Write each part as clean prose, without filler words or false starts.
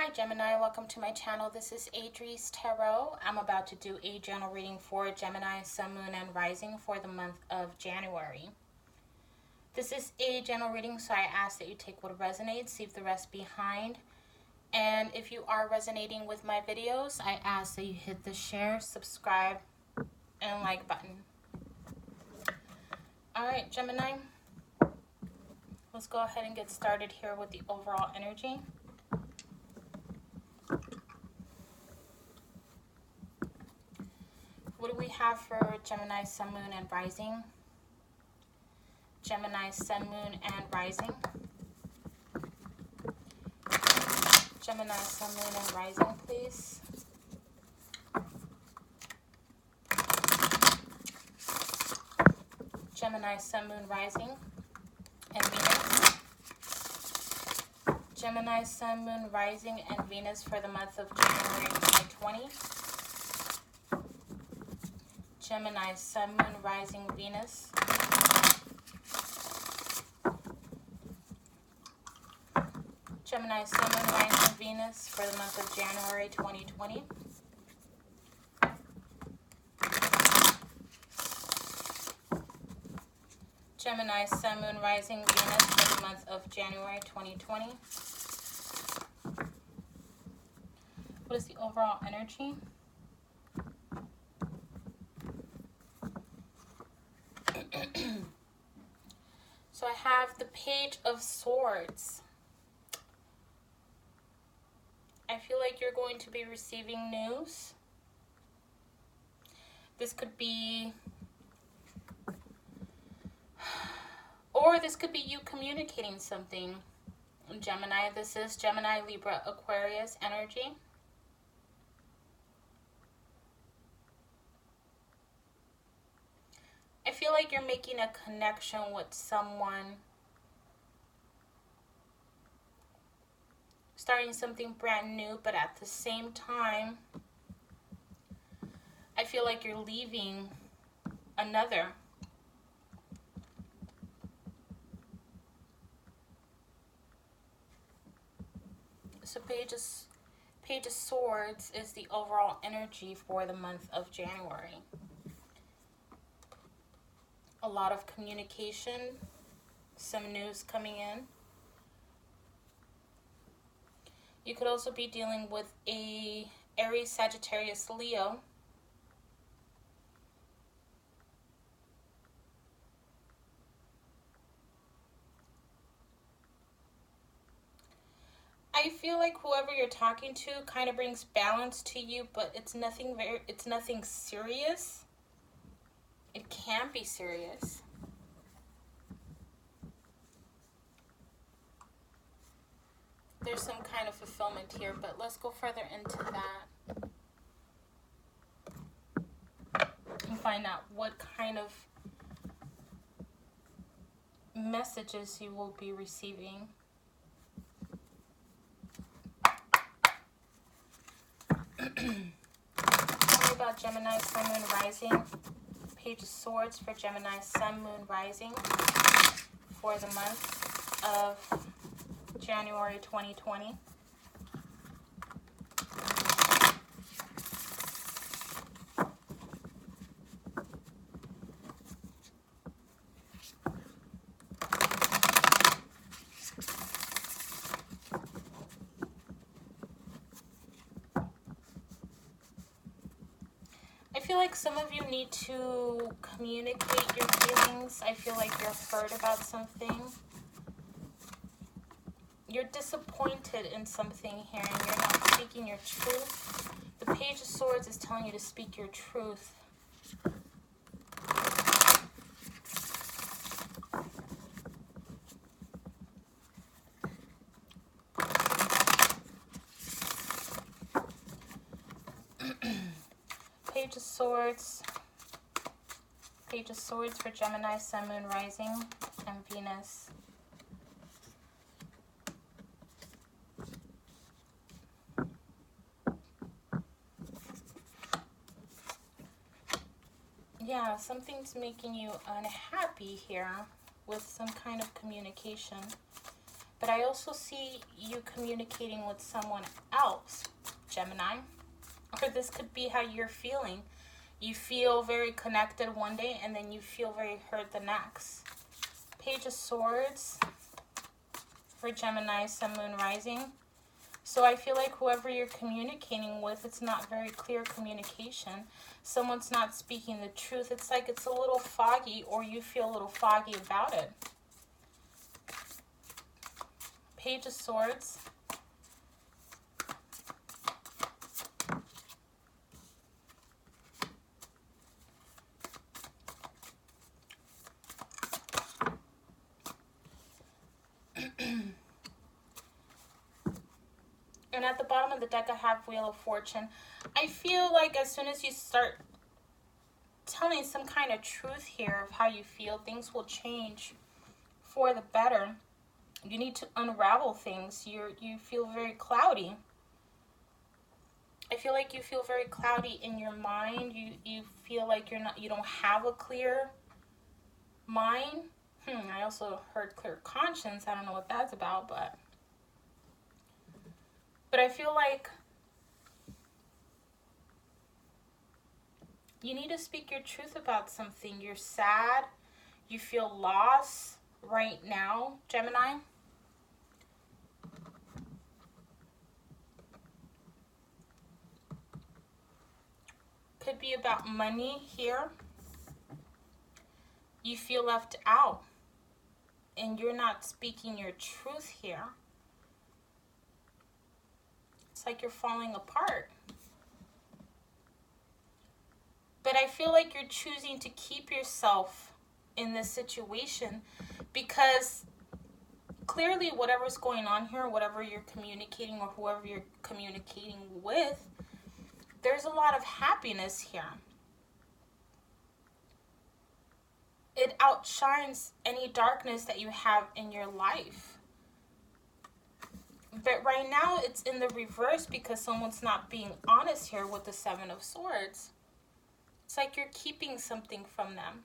Hi Gemini, welcome to my channel. This is Adri's Tarot. I'm about to do a general reading for Gemini, Sun, Moon, and Rising for the month of January. This is a general reading, so I ask that you take what resonates, leave the rest behind. And if you are resonating with my videos, I ask that you hit the share, subscribe, and like button. Alright Gemini, let's go ahead and get started here with the overall energy. What do we have for Gemini, Sun, Moon, and Rising? Gemini, Sun, Moon, and Rising. Gemini, Sun, Moon, and Rising, please. Gemini, Sun, Moon, Rising, and Venus. Gemini, Sun, Moon, Rising, and Venus for the month of January 2020. Gemini, Sun, Moon, Rising, Venus. Gemini, Sun, Moon, Rising, Venus for the month of January 2020. Gemini, Sun, Moon, Rising, Venus for the month of January 2020. What is the overall energy? So I have the Page of Swords. I feel like you're going to be receiving news. This could be, or this could be you communicating something. Gemini, this is Gemini, Libra, Aquarius energy. I feel like you're making a connection with someone, starting something brand new, but at the same time, I feel like you're leaving another. So Page of Swords is the overall energy for the month of January. A lot of communication, some news coming in. You could also be dealing with a Aries, Sagittarius, Leo. I feel like whoever you're talking to kind of brings balance to you, but it's nothing serious. It can be serious. There's some kind of fulfillment here, but let's go further into that and find out what kind of messages you will be receiving. Tell me about Gemini, Sun, Moon, Rising. Page of Swords for Gemini, Sun, Moon, Rising for the month of January 2020. I feel like some of you need to communicate your feelings. I feel like you're hurt about something. You're disappointed in something here and you're not speaking your truth. The Page of Swords is telling you to speak your truth. Page of Swords. Page of Swords for Gemini, Sun, Moon, Rising, and Venus. Yeah, something's making you unhappy here with some kind of communication. But I also see you communicating with someone else, Gemini. Or this could be how you're feeling. You feel very connected one day and then you feel very hurt the next. Page of Swords for Gemini, Sun, Moon, Rising. So I feel like whoever you're communicating with, it's not very clear communication. Someone's not speaking the truth. It's like it's a little foggy, or you feel a little foggy about it. Page of Swords. And at the bottom of the deck, I have Wheel of Fortune. I feel like as soon as you start telling some kind of truth here of how you feel, things will change for the better. You need to unravel things. You feel very cloudy. I feel like you feel very cloudy in your mind. You feel like you don't have a clear mind. I also heard clear conscience. I don't know what that's about, but I feel like you need to speak your truth about something. You're sad. You feel lost right now, Gemini. Could be about money here. You feel left out and you're not speaking your truth here. It's like you're falling apart. But I feel like you're choosing to keep yourself in this situation because clearly whatever's going on here, whatever you're communicating or whoever you're communicating with, there's a lot of happiness here. It outshines any darkness that you have in your life. But right now it's in the reverse because someone's not being honest here with the Seven of Swords. It's like you're keeping something from them.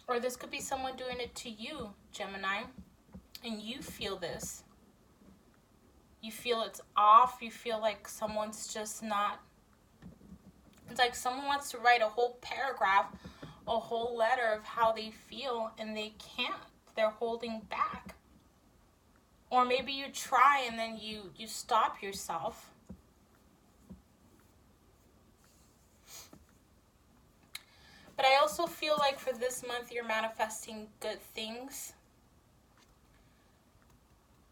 Or this could be someone doing it to you, Gemini, and you feel this. You feel it's off. You feel like someone's just not... It's like someone wants to write a whole paragraph, a whole letter of how they feel, and they can't. They're holding back. Or maybe you try and then you stop yourself. But I also feel like for this month, you're manifesting good things.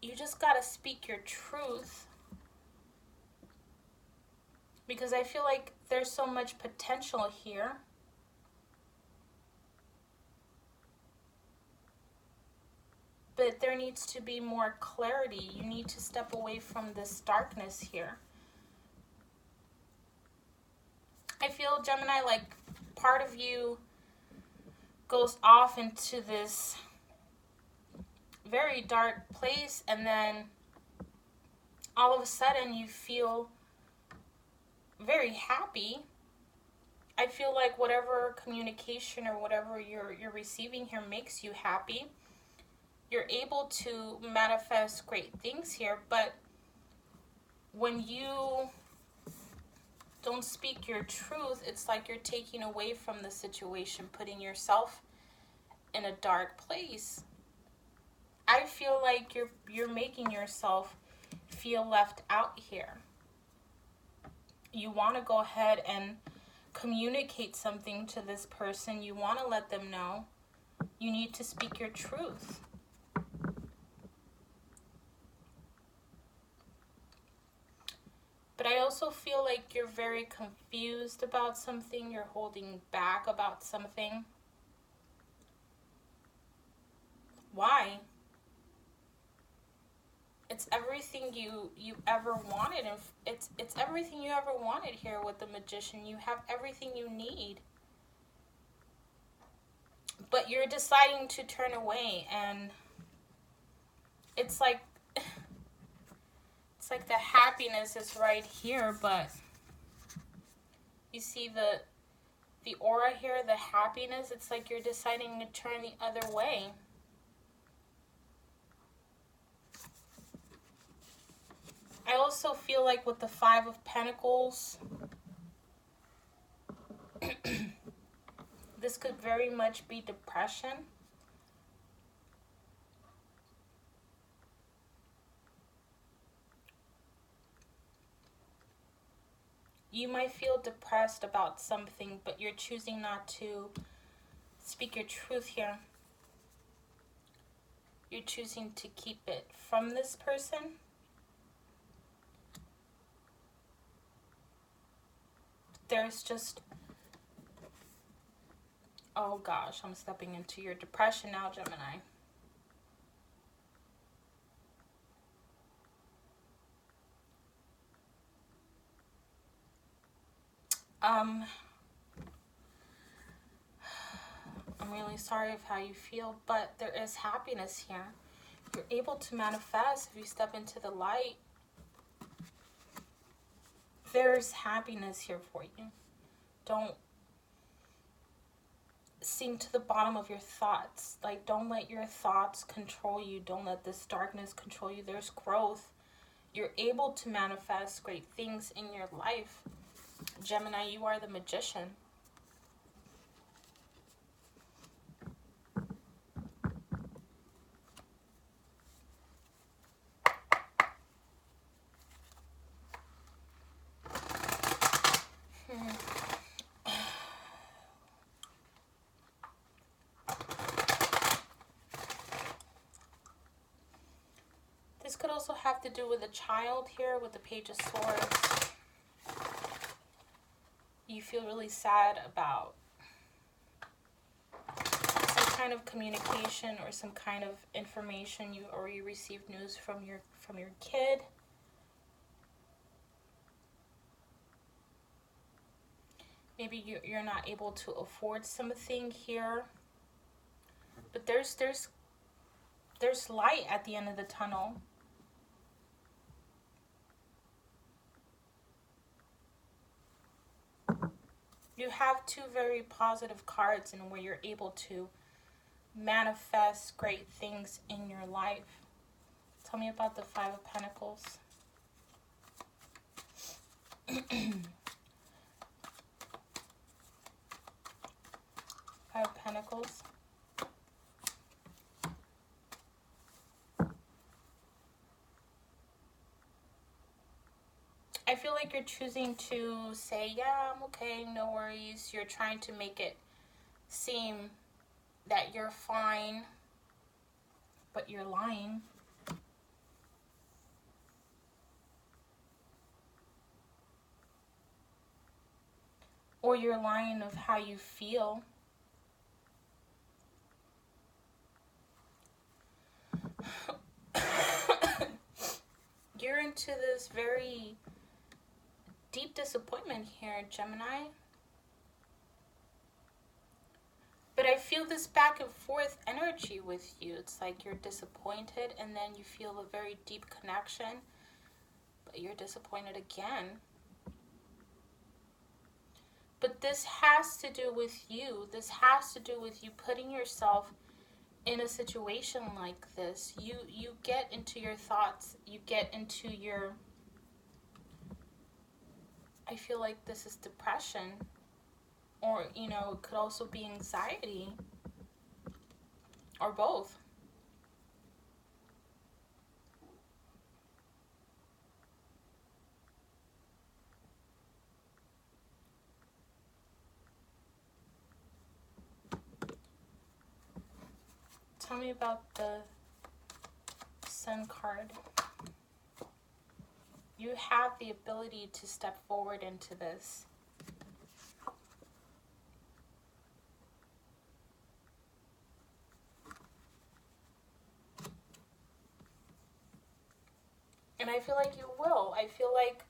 You just got to speak your truth. Because I feel like there's so much potential here. But there needs to be more clarity. You need to step away from this darkness here. I feel, Gemini, like part of you goes off into this very dark place, and then all of a sudden you feel very happy. I feel like whatever communication or whatever you're receiving here makes you happy. You're able to manifest great things here, but when you don't speak your truth, it's like you're taking away from the situation, putting yourself in a dark place. I feel like you're making yourself feel left out here. You want to go ahead and communicate something to this person. You want to let them know. You need to speak your truth. But I also feel like you're very confused about something. You're holding back about something. Why? It's everything you ever wanted, and it's everything you ever wanted here with the Magician. You have everything you need. But you're deciding to turn away, and it's like the happiness is right here, but you see The aura here, the happiness, it's like you're deciding to turn the other way. I also feel like with the Five of Pentacles, this could very much be depression. You might feel depressed about something, but you're choosing not to speak your truth here. You're choosing to keep it from this person. There's just, oh gosh, I'm stepping into your depression now, Gemini. I'm really sorry of how you feel, but there is happiness here. You're able to manifest if you step into the light. There's happiness here for you. Don't sink to the bottom of your thoughts. Like, don't let your thoughts control you. Don't let this darkness control you. There's growth. You're able to manifest great things in your life. Gemini, you are the magician. This could also have to do with a child here with the Page of Swords. You feel really sad about some kind of communication or some kind of information you received news from your kid. Maybe you're not able to afford something here, but there's light at the end of the tunnel. You have two very positive cards and where you're able to manifest great things in your life. Tell me about the Five of Pentacles. Five of Pentacles. I feel like you're choosing to say, yeah, I'm okay, no worries. You're trying to make it seem that you're fine, but you're lying. Or you're lying of how you feel. You're into this very deep disappointment here, Gemini. But I feel this back and forth energy with you. It's like you're disappointed and then you feel a very deep connection, but you're disappointed again. But this has to do with you. This has to do with you putting yourself in a situation like this. You get into your thoughts. You get into your... I feel like this is depression. Or, you know, it could also be anxiety. Or both. Tell me about the Sun card. You have the ability to step forward into this. And I feel like you will. I feel like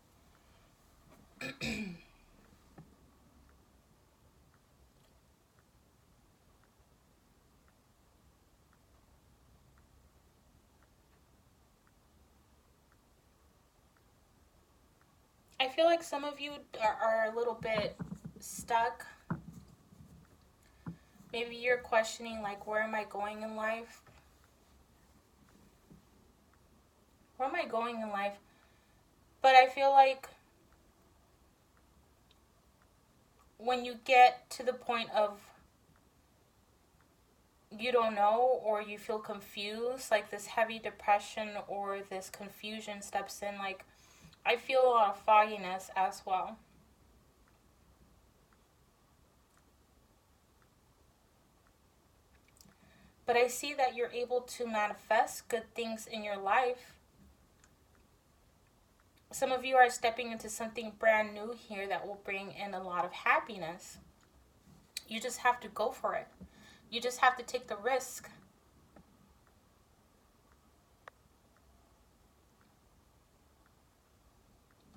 I feel like some of you are a little bit stuck Maybe you're questioning, like, where am I going in life? Where am I going in life? But I feel like when you get to the point of you don't know, or you feel confused, like this heavy depression or this confusion steps in, like I feel a lot of fogginess as well. But I see that you're able to manifest good things in your life. Some of you are stepping into something brand new here that will bring in a lot of happiness. You just have to go for it. You just have to take the risk.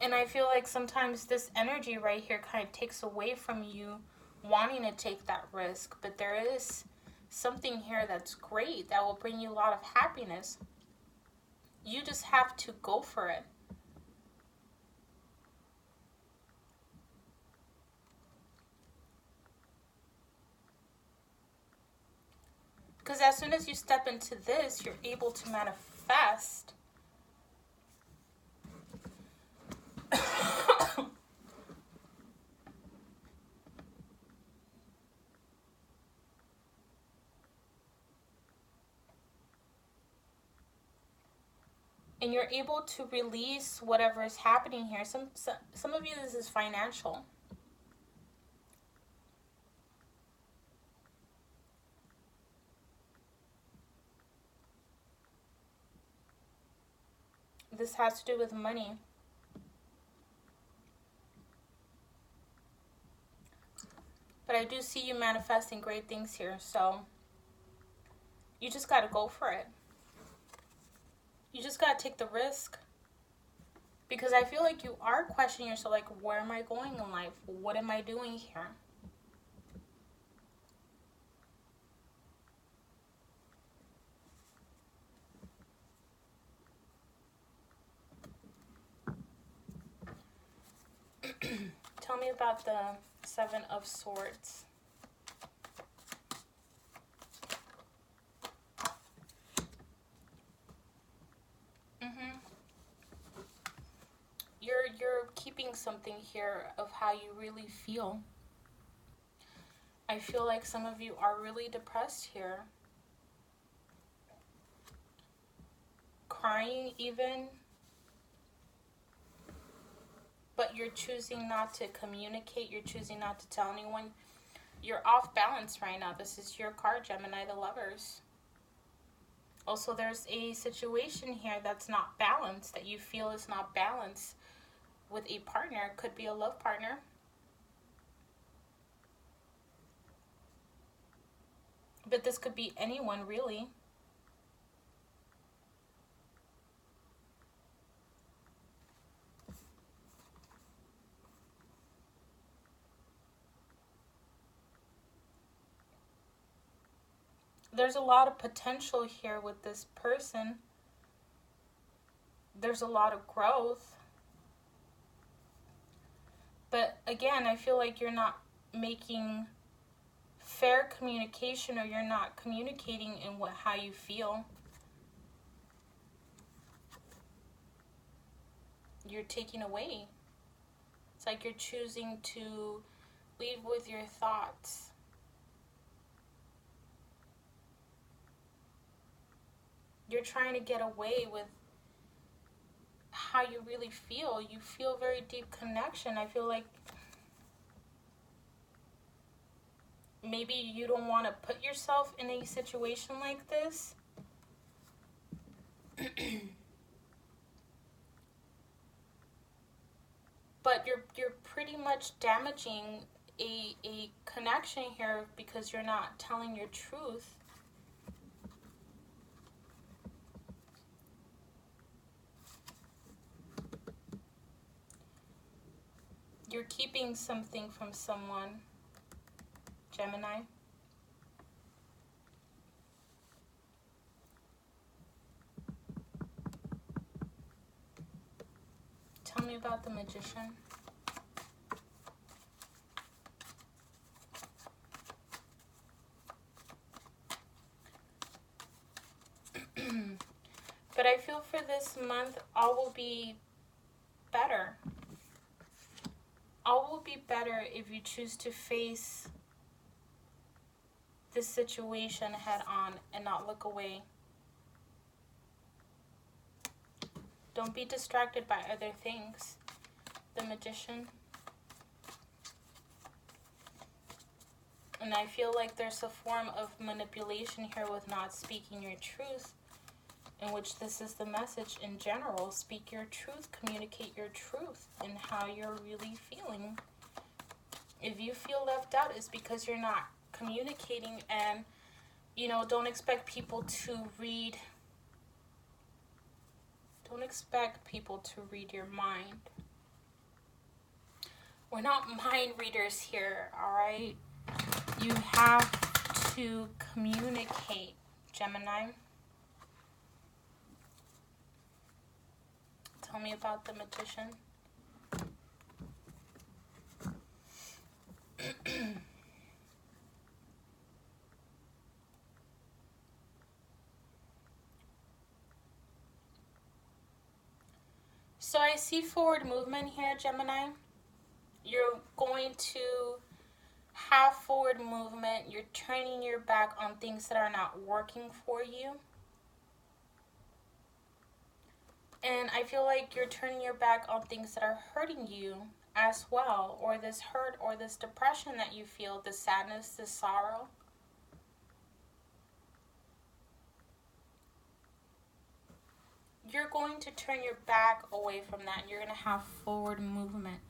And I feel like sometimes this energy right here kind of takes away from you wanting to take that risk. But there is something here that's great that will bring you a lot of happiness. You just have to go for it. Because as soon as you step into this, you're able to manifest. And you're able to release whatever is happening here. Some of you, this is financial. This has to do with money. But I do see you manifesting great things here. So you just got to go for it. You just got to take the risk. Because I feel like you are questioning yourself, like, where am I going in life? What am I doing here? Tell me about the Seven of Swords. You're keeping something here of how you really feel. I feel like some of you are really depressed here. Crying even. But you're choosing not to communicate. You're choosing not to tell anyone. You're off balance right now. This is your card, Gemini, the Lovers. Also, there's a situation here that's not balanced, that you feel is not balanced with a partner. It could be a love partner. But this could be anyone, really. There's a lot of potential here with this person. There's a lot of growth. But again, I feel like you're not making fair communication, or you're not communicating in how you feel. You're taking away. It's like you're choosing to lead with your thoughts. You're trying to get away with how you really feel. You feel very deep connection. I feel like maybe you don't want to put yourself in a situation like this. But you're pretty much damaging a connection here because you're not telling your truth. You're keeping something from someone, Gemini. Tell me about the Magician. But I feel for this month, all will be better. All will be better if you choose to face this situation head on and not look away. Don't be distracted by other things. The Magician. And I feel like there's a form of manipulation here with not speaking your truth, in which this is the message in general. Speak your truth, communicate your truth and how you're really feeling. If you feel left out, it's because you're not communicating, and don't expect people to read your mind. We're not mind readers here, all right? You have to communicate, Gemini. Tell me about the Magician. So I see forward movement here, Gemini. You're going to have forward movement. You're turning your back on things that are not working for you. And I feel like you're turning your back on things that are hurting you as well, or this hurt or this depression that you feel, the sadness, the sorrow. You're going to turn your back away from that, and you're going to have forward movement.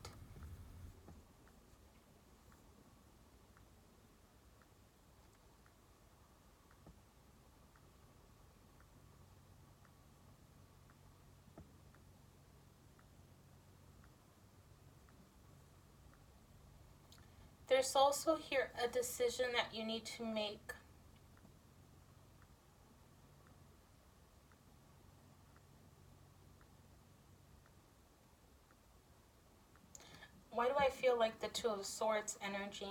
There's also here a decision that you need to make. Why do I feel like the Two of Swords energy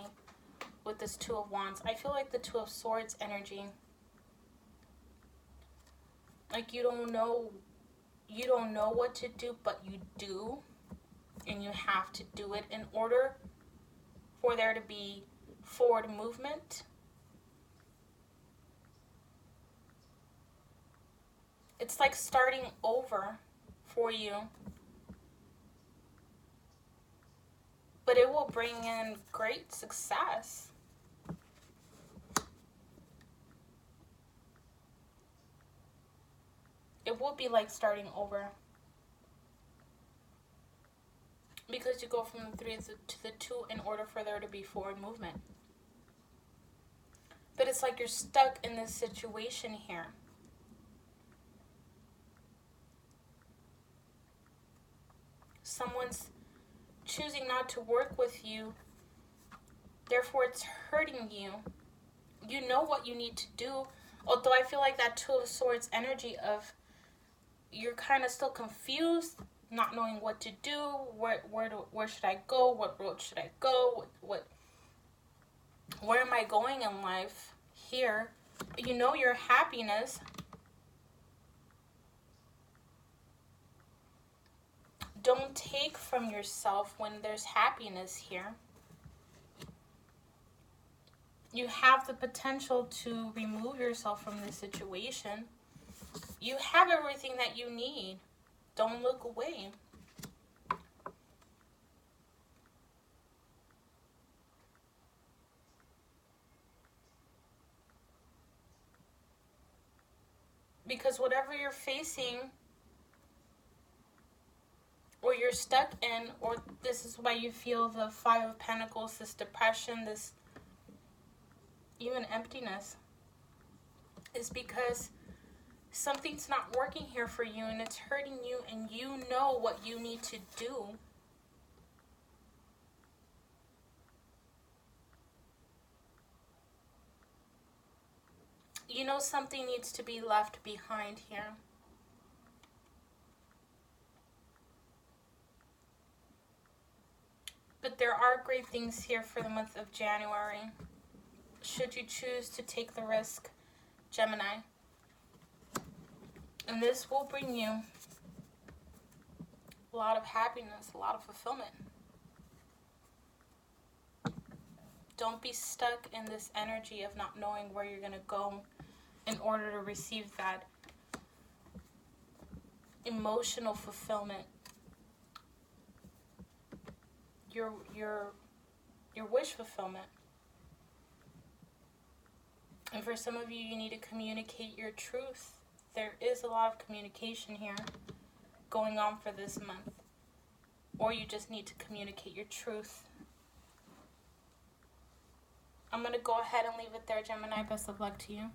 with this Two of Wands? I feel like the Two of Swords energy, like you don't know what to do, but you do, and you have to do it in order for there to be forward movement. It's like starting over for you. But it will bring in great success. It will be like starting over. Because you go from the 3 to the 2 in order for there to be forward movement. But it's like you're stuck in this situation here. Someone's choosing not to work with you, therefore it's hurting you. You know what you need to do, although I feel like that Two of Swords energy of you're kind of still confused, not knowing what to do, where should I go, what road should I go, where am I going in life here. But you know your happiness. Don't take from yourself when there's happiness here. You have the potential to remove yourself from this situation. You have everything that you need. Don't look away. Because whatever you're facing, or you're stuck in, or this is why you feel the Five of Pentacles, this depression, this even emptiness, is because something's not working here for you and it's hurting you, and you know what you need to do. You know something needs to be left behind here. But there are great things here for the month of January, should you choose to take the risk, Gemini. And this will bring you a lot of happiness, a lot of fulfillment. Don't be stuck in this energy of not knowing where you're going to go in order to receive that emotional fulfillment. Your wish fulfillment. And for some of you, you need to communicate your truth. There is a lot of communication here going on for this month. Or you just need to communicate your truth. I'm going to go ahead and leave it there, Gemini. Best of luck to you.